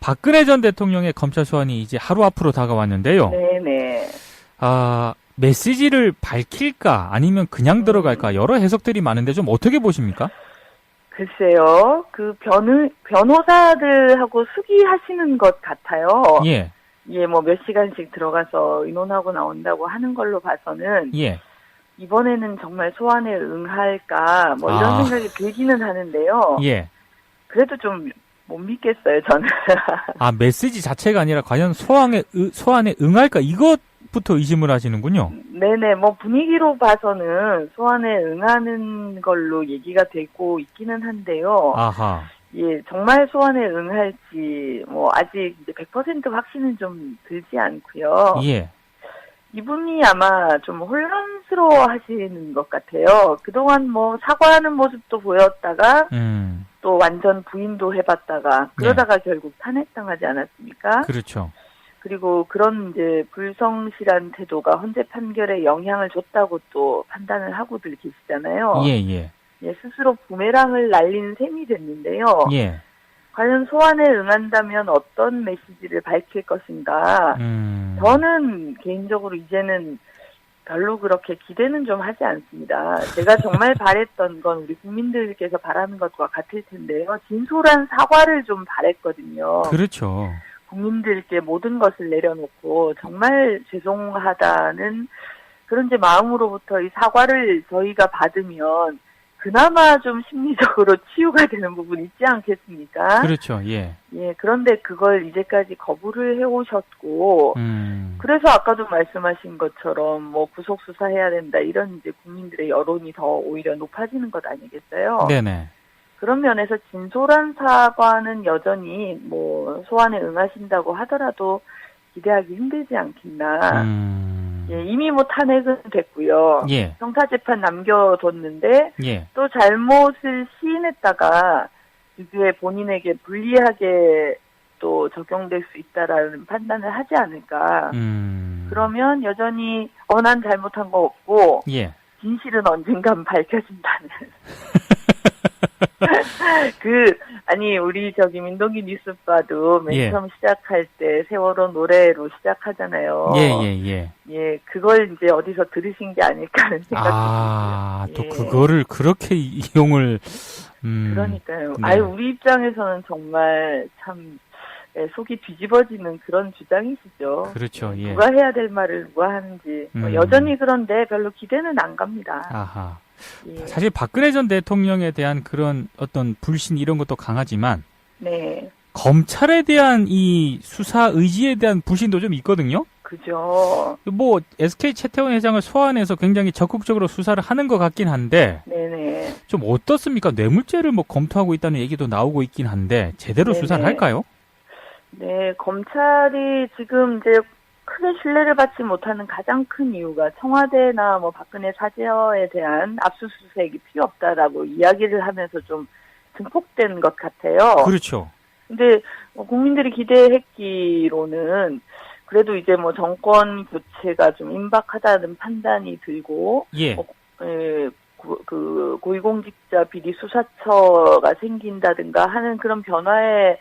박근혜 전 대통령의 검찰 소환이 이제 하루 앞으로 다가왔는데요. 네네. 메시지를 밝힐까 아니면 그냥 들어갈까 여러 해석들이 많은데 좀 어떻게 보십니까? 글쎄요, 변호사들하고 수기하시는 것 같아요. 예. 예, 뭐 몇 시간씩 들어가서 의논하고 나온다고 하는 걸로 봐서는 예. 이번에는 정말 소환에 응할까 뭐 이런 생각이 들기는 하는데요. 예. 그래도 좀 못 믿겠어요, 저는. 메시지 자체가 아니라 과연 소환에 응할까 이것부터 의심을 하시는군요. 네네, 뭐 분위기로 봐서는 소환에 응하는 걸로 얘기가 되고 있기는 한데요. 아하. 예, 정말 소환에 응할지 뭐 아직 이제 100% 확신은 좀 들지 않고요. 예. 이분이 아마 좀 혼란스러워 하시는 것 같아요. 그동안 뭐 사과하는 모습도 보였다가 또 완전 부인도 해봤다가 그러다가 결국 탄핵당하지 않았습니까? 그렇죠. 그리고 그런 이제 불성실한 태도가 헌재 판결에 영향을 줬다고 또 판단을 하고들 계시잖아요. 예. 예, 스스로 부메랑을 날린 셈이 됐는데요. 예. 과연 소환에 응한다면 어떤 메시지를 밝힐 것인가? 저는 개인적으로 이제는 별로 그렇게 기대는 좀 하지 않습니다. 제가 정말 바랬던 건 우리 국민들께서 바라는 것과 같을 텐데요. 진솔한 사과를 좀 바랬거든요. 그렇죠. 국민들께 모든 것을 내려놓고 정말 죄송하다는 그런 이제 마음으로부터 이 사과를 저희가 받으면 그나마 좀 심리적으로 치유가 되는 부분이 있지 않겠습니까? 그렇죠. 예. 예, 그런데 그걸 이제까지 거부를 해오셨고, 그래서 아까도 말씀하신 것처럼 뭐 구속수사해야 된다 이런 이제 국민들의 여론이 더 오히려 높아지는 것 아니겠어요? 네네. 그런 면에서 진솔한 사과는 여전히 뭐 소환에 응하신다고 하더라도 기대하기 힘들지 않겠나. 예, 이미 뭐 탄핵은 됐고요. 예. 형사재판 남겨뒀는데 예. 또 잘못을 시인했다가 그게 본인에게 불리하게 또 적용될 수 있다라는 판단을 하지 않을까. 그러면 여전히 난 잘못한 거 없고 예. 진실은 언젠간 밝혀진다는. 우리 민동기 뉴스바도 맨 처음 시작할 때 세월호 노래로 시작하잖아요. 예, 그걸 이제 어디서 들으신 게 아닐까 하는 생각이 또 그거를 그렇게 이용을, 그러니까요. 네. 우리 입장에서는 정말 참, 속이 뒤집어지는 그런 주장이시죠. 그렇죠, 예. 누가 해야 될 말을 누가 하는지. 여전히 그런데 별로 기대는 안 갑니다. 아하. 예. 사실 박근혜 전 대통령에 대한 그런 어떤 불신 이런 것도 강하지만 네. 검찰에 대한 이 수사 의지에 대한 불신도 좀 있거든요. 그죠. 뭐 SK 최태원 회장을 소환해서 굉장히 적극적으로 수사를 하는 것 같긴 한데 네네. 좀 어떻습니까? 뇌물죄를 뭐 검토하고 있다는 얘기도 나오고 있긴 한데 제대로 수사를 할까요? 네, 검찰이 지금 이제 크게 신뢰를 받지 못하는 가장 큰 이유가 청와대나 뭐 박근혜 사저에 대한 압수수색이 필요 없다라고 이야기를 하면서 좀 증폭된 것 같아요. 그렇죠. 근데 국민들이 기대했기로는 그래도 이제 뭐 정권 교체가 좀 임박하다는 판단이 들고 예. 고위공직자 비리 수사처가 생긴다든가 하는 그런 변화를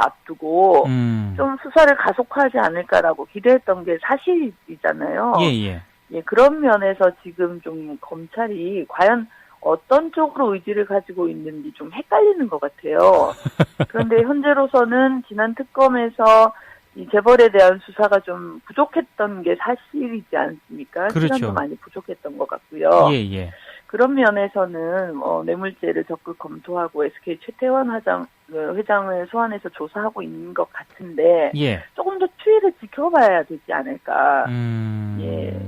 앞두고 좀 수사를 가속화하지 않을까라고 기대했던 게 사실이잖아요. 예. 그런 면에서 지금 좀 검찰이 과연 어떤 쪽으로 의지를 가지고 있는지 좀 헷갈리는 것 같아요. 그런데 현재로서는 지난 특검에서 이 재벌에 대한 수사가 좀 부족했던 게 사실이지 않습니까? 그렇죠. 시간도 많이 부족했던 것 같고요. 예. 그런 면에서는 뇌물죄를 적극 검토하고 SK 최태원 회장을 소환해서 조사하고 있는 것 같은데 조금 더 추이를 지켜봐야 되지 않을까.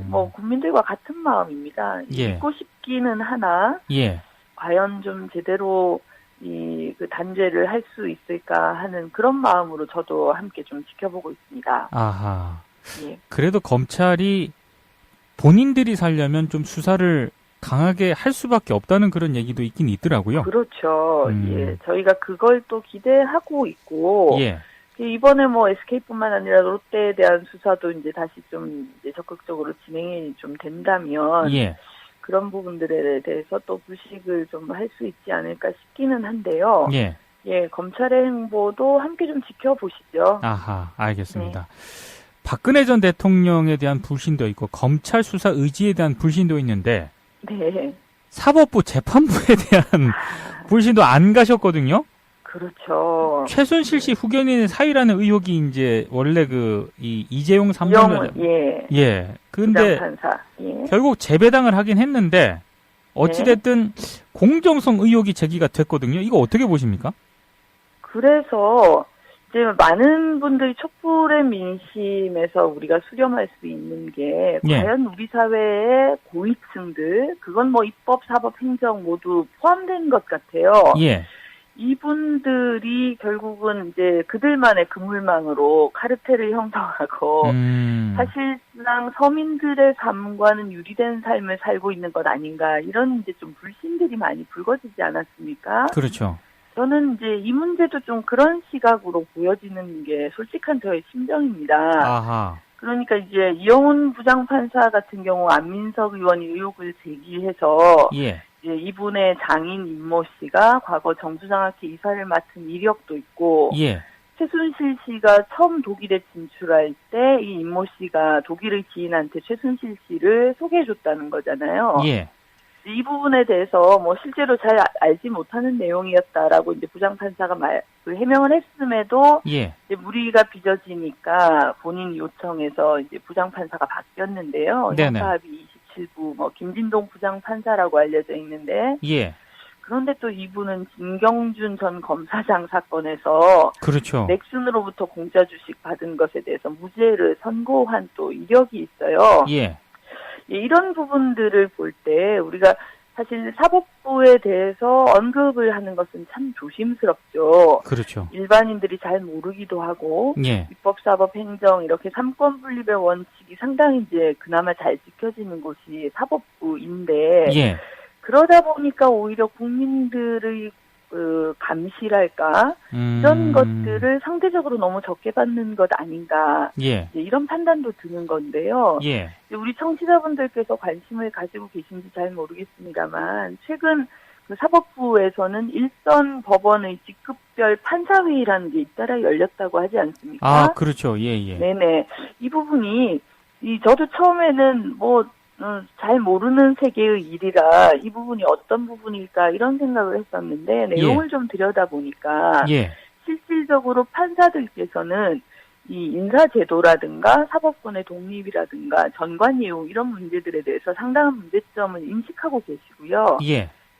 뭐 국민들과 같은 마음입니다. 믿고 싶기는 하나 과연 좀 제대로 그 단죄를 할 수 있을까 하는 그런 마음으로 저도 함께 좀 지켜보고 있습니다. 아하. 그래도 검찰이 본인들이 살려면 좀 수사를 강하게 할 수밖에 없다는 그런 얘기도 있긴 있더라고요. 그렇죠. 저희가 그걸 또 기대하고 있고, 이번에 뭐 SK뿐만 아니라 롯데에 대한 수사도 이제 다시 좀 이제 적극적으로 진행이 좀 된다면, 그런 부분들에 대해서 또 불식을 좀 할 수 있지 않을까 싶기는 한데요. 예, 검찰의 행보도 함께 좀 지켜보시죠. 아하, 알겠습니다. 네. 박근혜 전 대통령에 대한 불신도 있고 검찰 수사 의지에 대한 불신도 있는데 네. 사법부 재판부에 대한 불신도 안 가셨거든요. 그렇죠. 최순실 씨 후견인의 사유라는 의혹이 이제 원래 이재용 삼성을 예. 근데 예. 결국 재배당을 하긴 했는데 어찌됐든 네. 공정성 의혹이 제기가 됐거든요. 이거 어떻게 보십니까? 그래서 이제 많은 분들이 촛불의 민심에서 우리가 수렴할 수 있는 게 예. 과연 우리 사회의 고위층들, 그건 뭐 입법, 사법, 행정 모두 포함된 것 같아요. 예. 이분들이 결국은 이제 그들만의 그물망으로 카르텔을 형성하고 사실상 서민들의 삶과는 유리된 삶을 살고 있는 것 아닌가, 이런 이제 좀 불신들이 많이 불거지지 않았습니까? 그렇죠. 저는 이제 이 문제도 좀 그런 시각으로 보여지는 게 솔직한 저의 심정입니다. 아하. 그러니까 이제 이영훈 부장판사 같은 경우 안민석 의원이 의혹을 제기해서 예. 이제 이분의 장인 임모 씨가 과거 정수장학회 이사를 맡은 이력도 있고, 예. 최순실 씨가 처음 독일에 진출할 때 이 임모 씨가 독일의 지인한테 최순실 씨를 소개해줬다는 거잖아요. 예. 이 부분에 대해서 뭐 실제로 잘 알지 못하는 내용이었다라고 이제 부장판사가 해명을 했음에도 예. 이제 무리가 빚어지니까 본인 요청해서 이제 부장판사가 바뀌었는데요. 형사합의 27부 뭐 김진동 부장판사라고 알려져 있는데, 예. 그런데 또 이분은 진경준 전 검사장 사건에서 그렇죠. 넥슨으로부터 공짜 주식 받은 것에 대해서 무죄를 선고한 또 이력이 있어요. 예. 이런 부분들을 볼 때 우리가 사실 사법부에 대해서 언급을 하는 것은 참 조심스럽죠. 그렇죠. 일반인들이 잘 모르기도 하고, 예. 입법, 사법, 행정 이렇게 삼권 분립의 원칙이 상당히 이제 그나마 잘 지켜지는 곳이 사법부인데, 예. 그러다 보니까 오히려 국민들의 감시랄까 이런 것들을 상대적으로 너무 적게 받는 것 아닌가, 예. 이런 판단도 드는 건데요. 예. 우리 청취자분들께서 관심을 가지고 계신지 잘 모르겠습니다만 최근 그 사법부에서는 일선 법원의 직급별 판사회의라는 게 잇따라 열렸다고 하지 않습니까? 아, 그렇죠. 예, 예. 네네. 이 부분이 저도 처음에는 잘 모르는 세계의 일이라 이 부분이 어떤 부분일까 이런 생각을 했었는데 내용을 좀 들여다보니까 실질적으로 판사들께서는 이 인사제도라든가 사법권의 독립이라든가 전관예우 이런 문제들에 대해서 상당한 문제점을 인식하고 계시고요.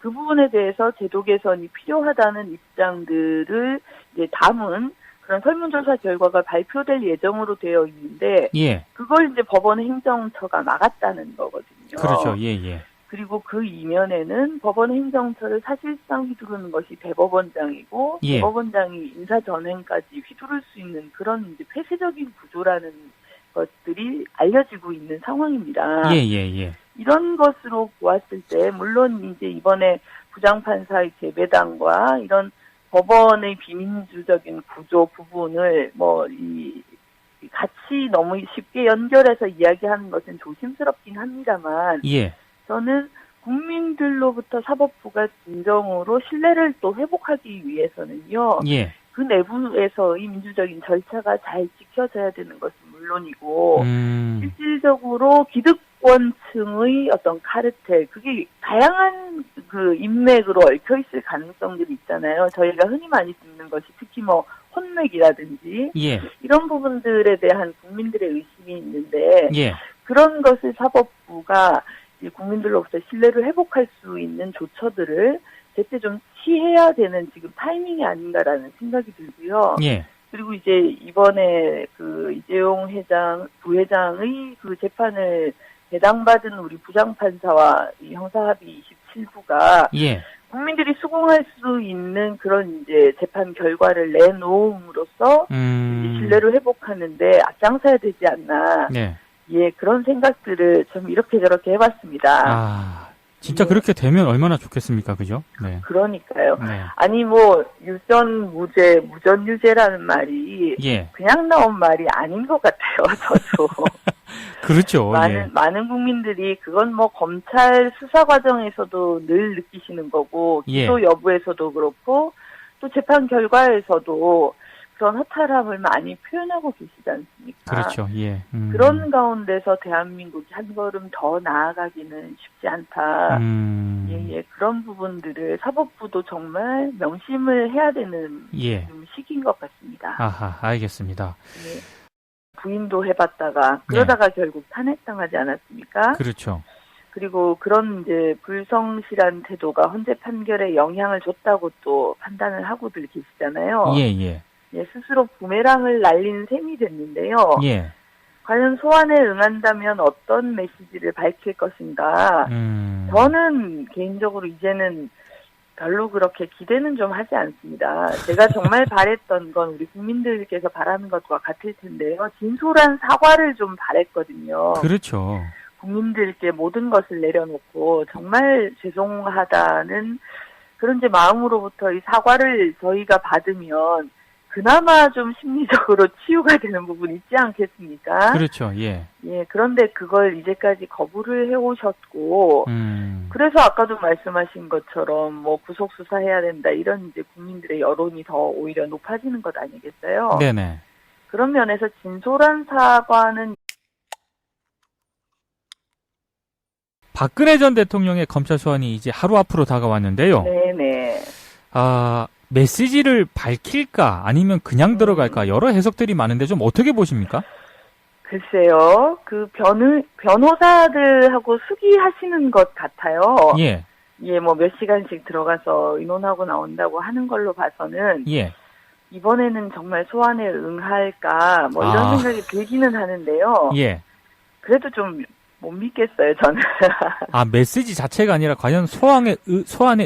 그 부분에 대해서 제도 개선이 필요하다는 입장들을 이제 담은 그런 설문조사 결과가 발표될 예정으로 되어 있는데, 그걸 이제 법원 행정처가 막았다는 거거든요. 그렇죠. 예. 그리고 그 이면에는 법원 행정처를 사실상 휘두르는 것이 대법원장이고, 대법원장이 인사 전횡까지 휘두를 수 있는 그런 이제 폐쇄적인 구조라는 것들이 알려지고 있는 상황입니다. 이런 것으로 보았을 때, 물론 이제 이번에 부장판사의 재배당과 이런 법원의 비민주적인 구조 부분을 같이 너무 쉽게 연결해서 이야기하는 것은 조심스럽긴 합니다만, 저는 국민들로부터 사법부가 진정으로 신뢰를 또 회복하기 위해서는요, 그 내부에서의 민주적인 절차가 잘 지켜져야 되는 것은 물론이고, 실질적으로 기득권층의 어떤 카르텔, 그게 다양한 그 인맥으로 얽혀 있을 가능성들이 있잖아요. 저희가 흔히 많이 듣는 것이 특히 혼맥이라든지 이런 부분들에 대한 국민들의 의심이 있는데, 그런 것을 사법부가 국민들로부터 신뢰를 회복할 수 있는 조처들을 제때 좀 취해야 되는 지금 타이밍이 아닌가라는 생각이 들고요. 그리고 이제 이번에 그 이재용 부회장의 그 재판을 배당받은 우리 부장판사와 이 형사합의 27부가 국민들이 수긍할 수 있는 그런 이제 재판 결과를 내놓음으로써 신뢰를 회복하는데 앞장서야 되지 않나. 그런 생각들을 좀 이렇게 저렇게 해봤습니다. 진짜 그렇게 되면 얼마나 좋겠습니까, 그죠? 그러니까요. 아니 유전무죄, 무전유죄라는 말이 그냥 나온 말이 아닌 것 같아요, 저도. 그렇죠. 많은 국민들이 그건 검찰 수사 과정에서도 늘 느끼시는 거고, 기소 여부에서도 그렇고, 또 재판 결과에서도 그런 허탈함을 많이 표현하고 계시지 않습니까? 그렇죠. 예. 그런 가운데서 대한민국이 한 걸음 더 나아가기는 쉽지 않다. 예, 그런 부분들을 사법부도 정말 명심을 해야 되는 예. 시기인 것 같습니다. 아하, 알겠습니다. 예. 부인도 해봤다가 그러다가 결국 탄핵당하지 않았습니까? 그렇죠. 그리고 그런 이제 불성실한 태도가 헌재 판결에 영향을 줬다고 또 판단을 하고들 계시잖아요. 예. 예, 스스로 부메랑을 날린 셈이 됐는데요. 예. 과연 소환에 응한다면 어떤 메시지를 밝힐 것인가? 저는 개인적으로 이제는 별로 그렇게 기대는 좀 하지 않습니다. 제가 정말 바랬던 건 우리 국민들께서 바라는 것과 같을 텐데요. 진솔한 사과를 좀 바랬거든요. 그렇죠. 국민들께 모든 것을 내려놓고 정말 죄송하다는 그런 이제 마음으로부터 이 사과를 저희가 받으면 그나마 좀 심리적으로 치유가 되는 부분이 있지 않겠습니까? 그렇죠. 예. 예, 그런데 그걸 이제까지 거부를 해오셨고, 그래서 아까도 말씀하신 것처럼 뭐 구속 수사해야 된다 이런 이제 국민들의 여론이 더 오히려 높아지는 것 아니겠어요? 네네. 그런 면에서 진솔한 사과는 박근혜 전 대통령의 검찰 소환이 이제 하루 앞으로 다가왔는데요. 네네. 메시지를 밝힐까 아니면 그냥 들어갈까 여러 해석들이 많은데 좀 어떻게 보십니까? 글쎄요. 그 변호사들하고 수기하시는 것 같아요. 예. 예, 뭐 몇 시간씩 들어가서 의논하고 나온다고 하는 걸로 봐서는 예. 이번에는 정말 소환에 응할까 뭐 이런 생각이 들기는 하는데요. 예. 그래도 좀 못 믿겠어요, 저는. 메시지 자체가 아니라 과연 소환에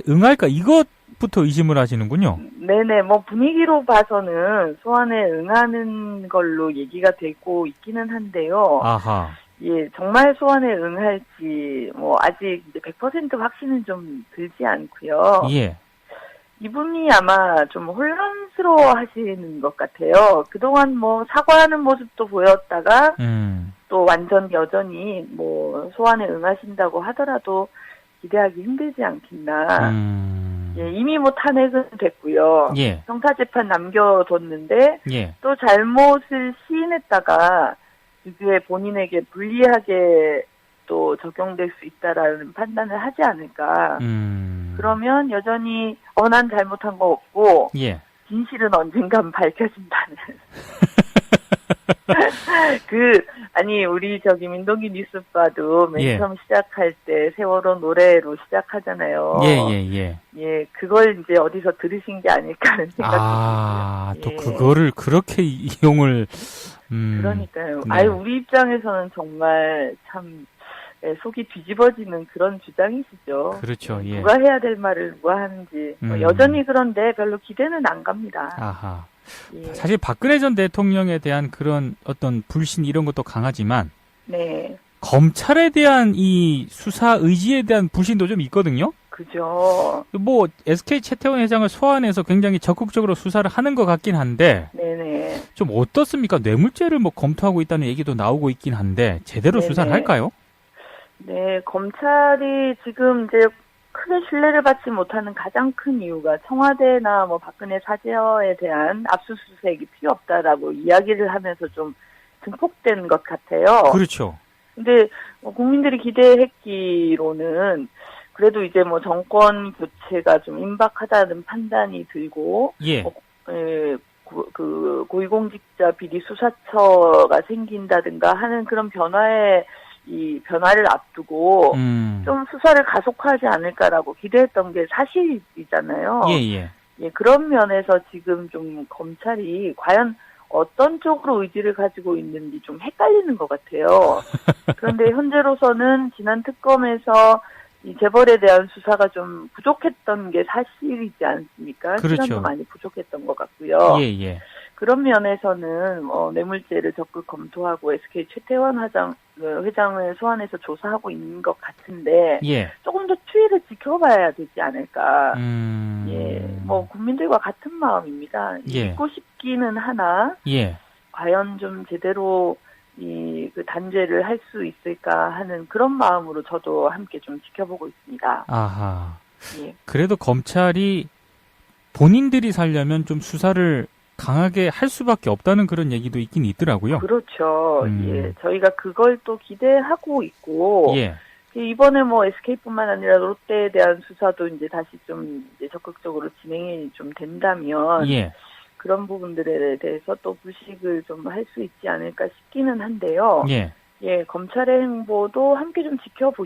응할까 이것부터 의심을 하시는군요. 네네, 뭐 분위기로 봐서는 소환에 응하는 걸로 얘기가 되고 있기는 한데요. 아하. 예, 정말 소환에 응할지 뭐 아직 이제 100% 확신은 좀 들지 않고요. 예. 이분이 아마 좀 혼란스러워 하시는 것 같아요. 그동안 뭐 사과하는 모습도 보였다가 또 완전 여전히 뭐 소환에 응하신다고 하더라도 기대하기 힘들지 않겠나. 예, 이미 뭐 탄핵은 됐고요. 예. 형사재판 남겨뒀는데 예. 또 잘못을 시인했다가 그게 본인에게 불리하게 또 적용될 수 있다라는 판단을 하지 않을까. 그러면 여전히 난 잘못한 거 없고 예. 진실은 언젠간 밝혀진다는. 우리 민동기 뉴스바도 맨 처음 시작할 때 세월호 노래로 시작하잖아요. 예, 그걸 이제 어디서 들으신 게 아닐까 하는 생각이 또 그거를 그렇게 이용을, 그러니까요. 네. 우리 입장에서는 정말 참, 속이 뒤집어지는 그런 주장이시죠. 그렇죠, 예. 누가 해야 될 말을 누가 하는지. 여전히 그런데 별로 기대는 안 갑니다. 아하. 예. 사실 박근혜 전 대통령에 대한 그런 어떤 불신 이런 것도 강하지만 네. 검찰에 대한 이 수사 의지에 대한 불신도 좀 있거든요. 그죠. 뭐 SK 최태원 회장을 소환해서 굉장히 적극적으로 수사를 하는 것 같긴 한데 네네. 좀 어떻습니까? 뇌물죄를 뭐 검토하고 있다는 얘기도 나오고 있긴 한데 제대로 네네. 수사를 할까요? 네, 검찰이 지금 이제 크게 신뢰를 받지 못하는 가장 큰 이유가 청와대나 뭐 박근혜 사저에 대한 압수수색이 필요 없다라고 이야기를 하면서 좀 증폭된 것 같아요. 그렇죠. 근데 국민들이 기대했기로는 그래도 이제 뭐 정권 교체가 좀 임박하다는 판단이 들고 예. 고위공직자 비리 수사처가 생긴다든가 하는 그런 변화를 앞두고 좀 수사를 가속화하지 않을까라고 기대했던 게 사실이잖아요. 예. 예, 그런 면에서 지금 좀 검찰이 과연 어떤 쪽으로 의지를 가지고 있는지 좀 헷갈리는 것 같아요. 그런데 현재로서는 지난 특검에서 이 재벌에 대한 수사가 좀 부족했던 게 사실이지 않습니까? 그렇죠. 시간도 많이 부족했던 것 같고요. 예. 그런 면에서는 뇌물죄를 적극 검토하고 SK 최태원 회장을 소환해서 조사하고 있는 것 같은데 조금 더 추이를 지켜봐야 되지 않을까. 예, 뭐 국민들과 같은 마음입니다. 믿고 싶기는 하나 과연 좀 제대로 그 단죄를 할 수 있을까 하는 그런 마음으로 저도 함께 좀 지켜보고 있습니다. 아하. 예. 그래도 검찰이 본인들이 살려면 좀 수사를 강하게 할 수밖에 없다는 그런 얘기도 있긴 있더라고요. 그렇죠. 예, 저희가 그걸 또 기대하고 있고, 예. 이번에 뭐 SK뿐만 아니라 롯데에 대한 수사도 이제 다시 좀 이제 적극적으로 진행이 좀 된다면, 예. 그런 부분들에 대해서 또 불식을 좀 할 수 있지 않을까 싶기는 한데요. 예. 예, 검찰의 행보도 함께 좀 지켜보시